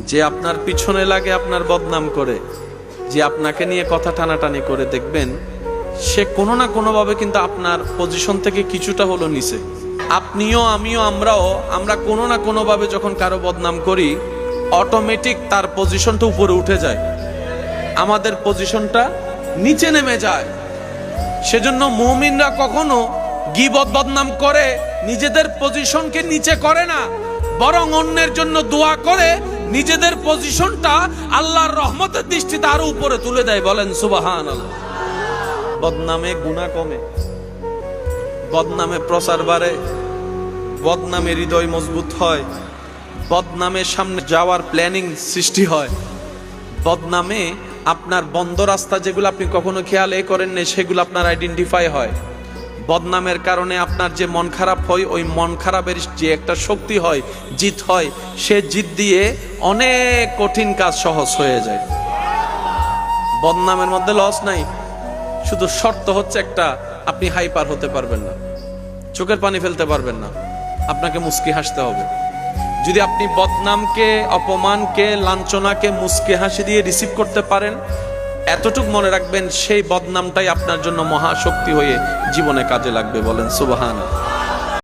যে আপনার পিছনে লাগে আপনার বদনাম করে, যে আপনাকে নিয়ে কথা টানাটানি করে, দেখবেন সে কোনো না কোনোভাবে কিন্তু আপনার পজিশন থেকে কিছুটা হলো নিচে। আপনিও আমিও আমরা কোনো না কোনোভাবে যখন কারো বদনাম করি, অটোমেটিক তার পজিশনটা উপরে উঠে যায়, আমাদের পজিশনটা নিচে নেমে যায়। সেজন্য মুমিনরা কখনো গীবত বদনাম করে নিজেদের পজিশনকে নিচে করে না, বরং অন্যের জন্য দোয়া করে নিজেদের পজিশনটা আল্লাহর রহমতের দৃষ্টিতে আরো উপরে তুলে দেয়। বলেন সুবহানাল্লাহ। বদনামে গুনাহ কমে, বদনামে প্রচার বাড়ে, বদনামে হৃদয় মজবুত হয়, বদনামের সামনে যাওয়ার প্ল্যানিং সৃষ্টি হয়, বদনামে আপনার বন্ধ রাস্তা যেগুলো আপনি কখনো খেয়াল করেন না সেগুলো আপনার আইডেন্টিফাই হয়। বদনামের কারণে আপনার যে মন খারাপ হয়, ওই মন খারাপের যে একটা শক্তি হয়, জিত হয়, সে জিত দিয়ে অনেক কঠিন কাজ সহজ হয়ে যায়। বদনামের মধ্যে লস নাই, শুধু শর্ত হচ্ছে একটা, আপনি হাইপার হতে পারবেন না, চোখের পানি ফেলতে পারবেন না, আপনাকে মুস্কি হাসতে হবে। যদি আপনি বদনামকে, অপমানকে, লাঞ্ছনাকে মুস্কি হাসি দিয়ে রিসিভ করতে পারেন, এতটুক মনে রাখবেন সেই বদনামটাই আপনার জন্য মহাশক্তি হয়ে জীবনে কাজে লাগবে। বলেন সুবহানাল্লাহ।